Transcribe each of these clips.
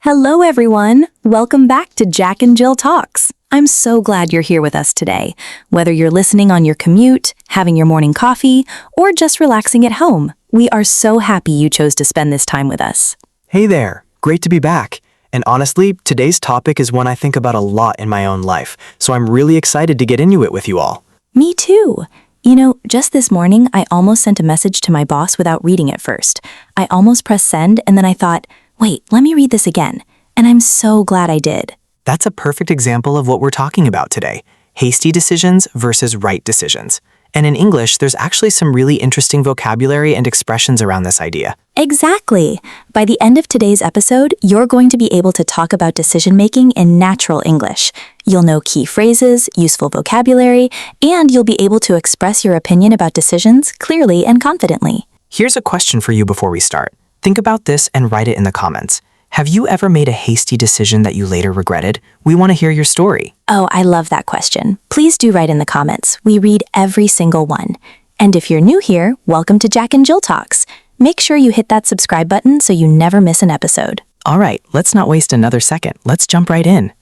Hello, everyone. Welcome back to Jack and Jill Talks. I'm so glad you're here with us today. Whether you're listening on your commute, having your morning coffee, or just relaxing at home, we are so happy you chose to spend this time with us. Hey there, great to be back. And honestly, today's topic is one I think about a lot in my own life, so I'm really excited to get into it with you all. Me too. You know, just this morning, I almost sent a message to my boss without reading it first. I almost pressed send, and then I thought, wait, let me read this again. And I'm so glad I did. That's a perfect example of what we're talking about today, hasty decisions versus right decisions. And in English, there's actually some really interesting vocabulary and expressions around this idea. Exactly. By the end of today's episode, you're going to be able to talk about decision-making in natural English. You'll know key phrases, useful vocabulary, and you'll be able to express your opinion about decisions clearly and confidently. Here's a question for you before we start. Think about this and write it in the comments. Have you ever made a hasty decision that you later regretted? We want to hear your story. Oh, I love that question. Please do write in the comments. We read every single one. And if you're new here, welcome to Jack and Jill Talks. Make sure you hit that subscribe button so you never miss an episode. All right, let's not waste another second. Let's jump right in.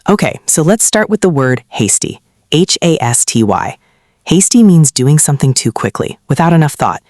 Okay, so let's start with the word hasty. H-A-S-T-Y. Hasty means doing something too quickly, without enough thought.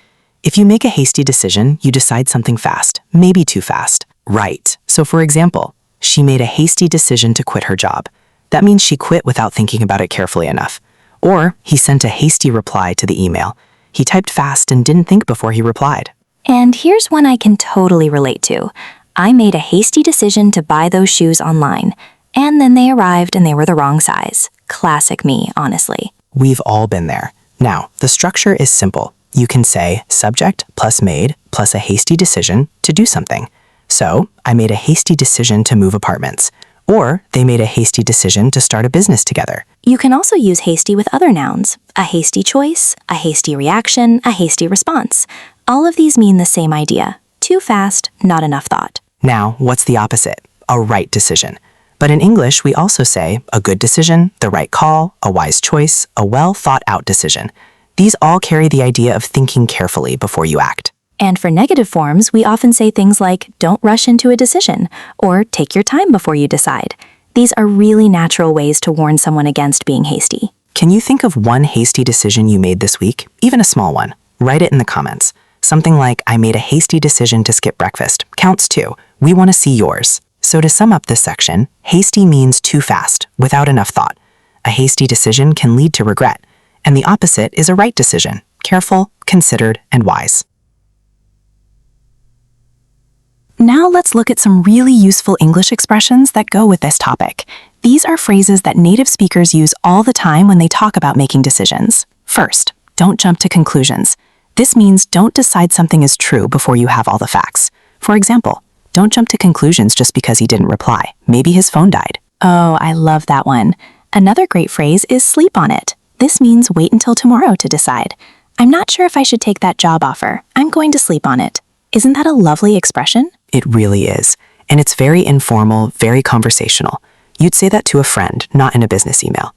If you make a hasty decision, you decide something fast, maybe too fast. Right. So for example, she made a hasty decision to quit her job. That means she quit without thinking about it carefully enough. Or he sent a hasty reply to the email. He typed fast and didn't think before he replied. And here's one I can totally relate to. I made a hasty decision to buy those shoes online. And then they arrived and they were the wrong size. Classic me, honestly. We've all been there. Now, the structure is simple. You can say subject plus made plus a hasty decision to do something. So, I made a hasty decision to move apartments. Or they made a hasty decision to start a business together. You can also use hasty with other nouns. A hasty choice, a hasty reaction, a hasty response. All of these mean the same idea. Too fast, not enough thought. Now, what's the opposite? A right decision. But in English, we also say a good decision, the right call, a wise choice, a well-thought-out decision. These all carry the idea of thinking carefully before you act. And for negative forms, we often say things like, don't rush into a decision, or take your time before you decide. These are really natural ways to warn someone against being hasty. Can you think of one hasty decision you made this week? Even a small one. Write it in the comments. Something like, I made a hasty decision to skip breakfast. Counts too. We want to see yours. So to sum up this section, hasty means too fast, without enough thought. A hasty decision can lead to regret. And the opposite is a right decision, careful, considered, and wise. Now let's look at some really useful English expressions that go with this topic. These are phrases that native speakers use all the time when they talk about making decisions. First, don't jump to conclusions. This means don't decide something is true before you have all the facts. For example, don't jump to conclusions just because he didn't reply. Maybe his phone died. Oh, I love that one. Another great phrase is sleep on it. This means wait until tomorrow to decide. I'm not sure if I should take that job offer. I'm going to sleep on it. Isn't that a lovely expression? It really is. And it's very informal, very conversational. You'd say that to a friend, not in a business email.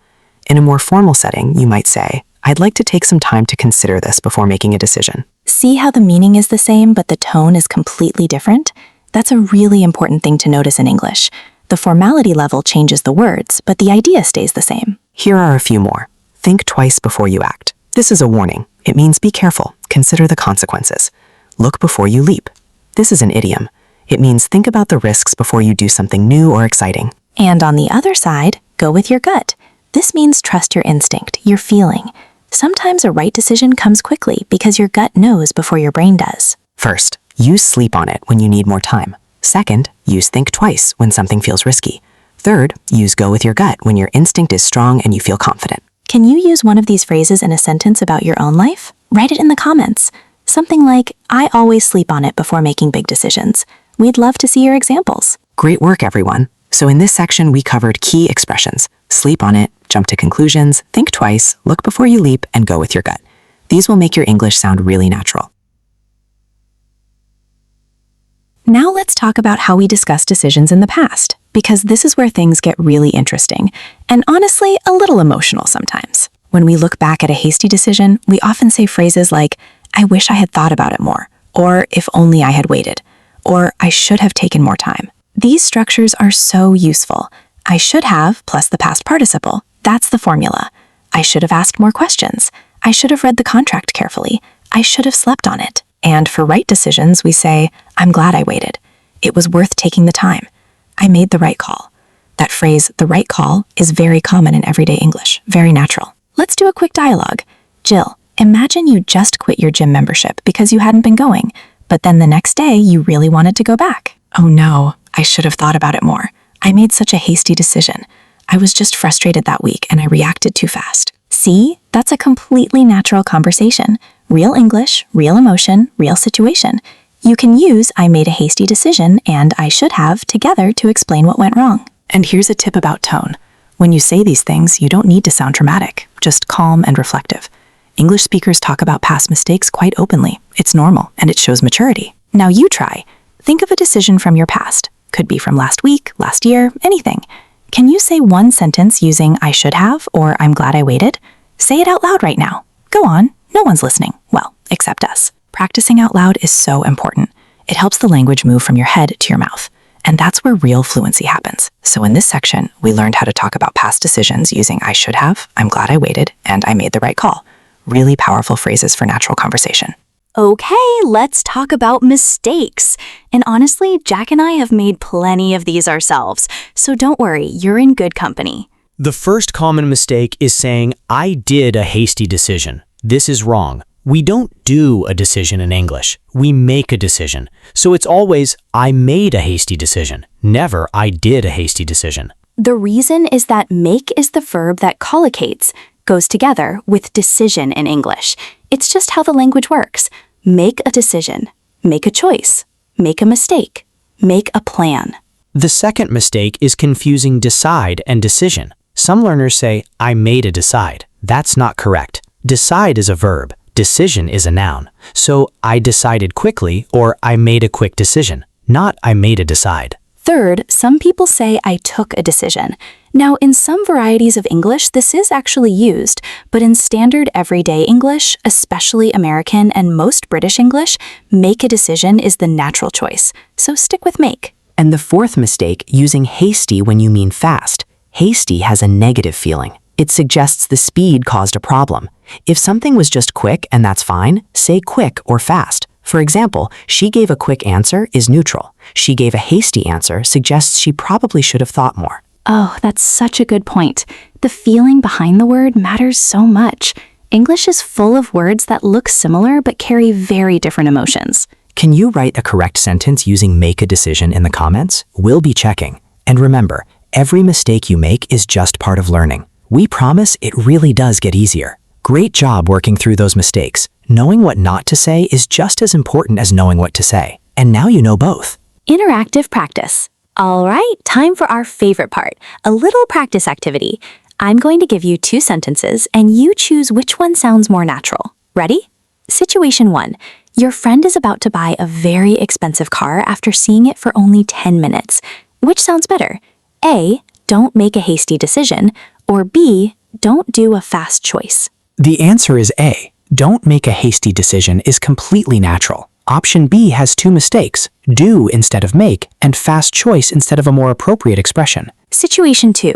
In a more formal setting, you might say, I'd like to take some time to consider this before making a decision. See how the meaning is the same, but the tone is completely different? That's a really important thing to notice in English. The formality level changes the words, but the idea stays the same. Here are a few more. Think twice before you act. This is a warning. It means be careful. Consider the consequences. Look before you leap. This is an idiom. It means think about the risks before you do something new or exciting. And on the other side, go with your gut. This means trust your instinct, your feeling. Sometimes a right decision comes quickly because your gut knows before your brain does. First, use sleep on it when you need more time. Second, use think twice when something feels risky. Third, use go with your gut when your instinct is strong and you feel confident. Can you use one of these phrases in a sentence about your own life? Write it in the comments. Something like, I always sleep on it before making big decisions. We'd love to see your examples. Great work, everyone. So in this section, we covered key expressions. Sleep on it, jump to conclusions, think twice, look before you leap, and go with your gut. These will make your English sound really natural. Now let's talk about how we discussed decisions in the past, because this is where things get really interesting, and honestly, a little emotional sometimes. When we look back at a hasty decision, we often say phrases like, I wish I had thought about it more, or if only I had waited. or I should have taken more time. These structures are so useful. I should have plus the past participle. That's the formula. I should have asked more questions. I should have read the contract carefully. I should have slept on it. And for right decisions, we say, I'm glad I waited. It was worth taking the time. I made the right call. That phrase, the right call, is very common in everyday English, very natural. Let's do a quick dialogue. Jill, imagine you just quit your gym membership because you hadn't been going, but then the next day you really wanted to go back. Oh no, I should have thought about it more. I made such a hasty decision. I was just frustrated that week and I reacted too fast. See, that's a completely natural conversation. Real English, real emotion, real situation. You can use I made a hasty decision and I should have together to explain what went wrong. And here's a tip about tone. When you say these things, you don't need to sound dramatic, just calm and reflective. English speakers talk about past mistakes quite openly. It's normal and it shows maturity. Now you try. Think of a decision from your past. Could be from last week, last year, anything. Can you say one sentence using I should have or I'm glad I waited? Say it out loud right now. Go on, no one's listening. Well, except us. Practicing out loud is so important. It helps the language move from your head to your mouth. And that's where real fluency happens. So in this section, we learned how to talk about past decisions using I should have, I'm glad I waited, and I made the right call. Really powerful phrases for natural conversation. Okay, let's talk about mistakes. And honestly, Jack and I have made plenty of these ourselves, so don't worry, you're in good company. The first common mistake is saying, I did a hasty decision. This is wrong. We don't do a decision in English. We make a decision. So it's always, I made a hasty decision. Never, I did a hasty decision. The reason is that make is the verb that collocates, goes together with decision in English. It's just how the language works. Make a decision, make a choice, make a mistake, make a plan. The second mistake is confusing decide and decision. Some learners say, I made a decide. That's not correct. Decide is a verb. Decision is a noun. So I decided quickly or I made a quick decision, not I made a decide. Third, some people say I took a decision. Now, in some varieties of English, this is actually used, but in standard everyday English, especially American and most British English, make a decision is the natural choice. So stick with make. And the fourth mistake, using hasty when you mean fast. Hasty has a negative feeling. It suggests the speed caused a problem. If something was just quick and that's fine, say quick or fast. For example, she gave a quick answer is neutral. She gave a hasty answer suggests she probably should have thought more. Oh, that's such a good point. The feeling behind the word matters so much. English is full of words that look similar but carry very different emotions. Can you write a correct sentence using make a decision in the comments? We'll be checking. And remember, every mistake you make is just part of learning. We promise it really does get easier. Great job working through those mistakes. Knowing what not to say is just as important as knowing what to say. And now you know both. Interactive practice. All right, time for our favorite part, a little practice activity. I'm going to give you 2 sentences and you choose which one sounds more natural. Ready? Situation 1. Your friend is about to buy a very expensive car after seeing it for only 10 minutes. Which sounds better? A, don't make a hasty decision, or B, don't do a fast choice. The answer is A. Don't make a hasty decision is completely natural. Option B has 2 mistakes, do instead of make, and fast choice instead of a more appropriate expression. Situation 2.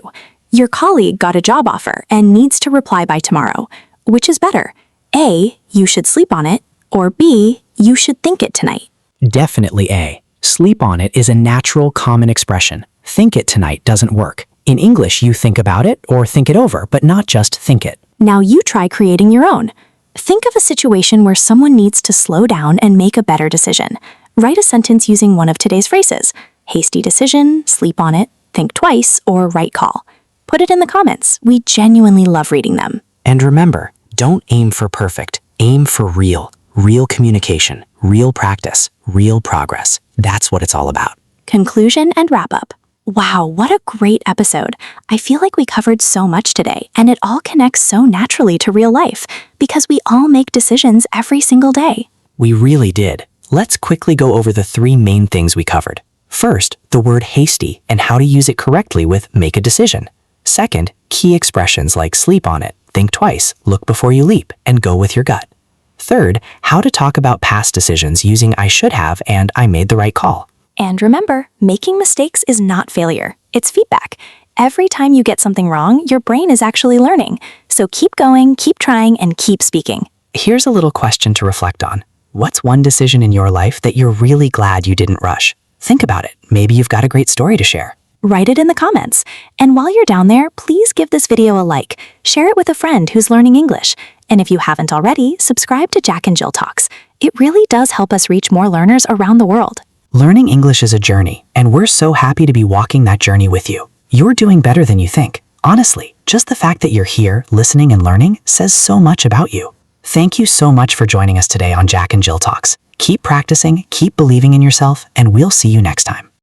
Your colleague got a job offer and needs to reply by tomorrow. Which is better? A, you should sleep on it, or B, you should think it tonight. Definitely A. Sleep on it is a natural, common expression. Think it tonight doesn't work. In English, you think about it or think it over, but not just think it. Now you try creating your own. Think of a situation where someone needs to slow down and make a better decision. Write a sentence using one of today's phrases. Hasty decision, sleep on it, think twice, or right call. Put it in the comments. We genuinely love reading them. And remember, don't aim for perfect. Aim for real. Real communication, real practice, real progress. That's what it's all about. Conclusion and wrap up. Wow, what a great episode. I feel like we covered so much today, and it all connects so naturally to real life because we all make decisions every single day. We really did. Let's quickly go over the 3 main things we covered. First, the word hasty and how to use it correctly with make a decision. Second, key expressions like sleep on it, think twice, look before you leap, and go with your gut. Third, how to talk about past decisions using I should have and I made the right call. And remember, making mistakes is not failure. It's feedback. Every time you get something wrong, your brain is actually learning. So keep going, keep trying, and keep speaking. Here's a little question to reflect on. What's one decision in your life that you're really glad you didn't rush? Think about it. Maybe you've got a great story to share. Write it in the comments. And while you're down there, please give this video a like. Share it with a friend who's learning English. And if you haven't already, subscribe to Jack and Jill Talks. It really does help us reach more learners around the world. Learning English is a journey, and we're so happy to be walking that journey with you. You're doing better than you think. Honestly, just the fact that you're here, listening and learning, says so much about you. Thank you so much for joining us today on Jack and Jill Talks. Keep practicing, keep believing in yourself, and we'll see you next time.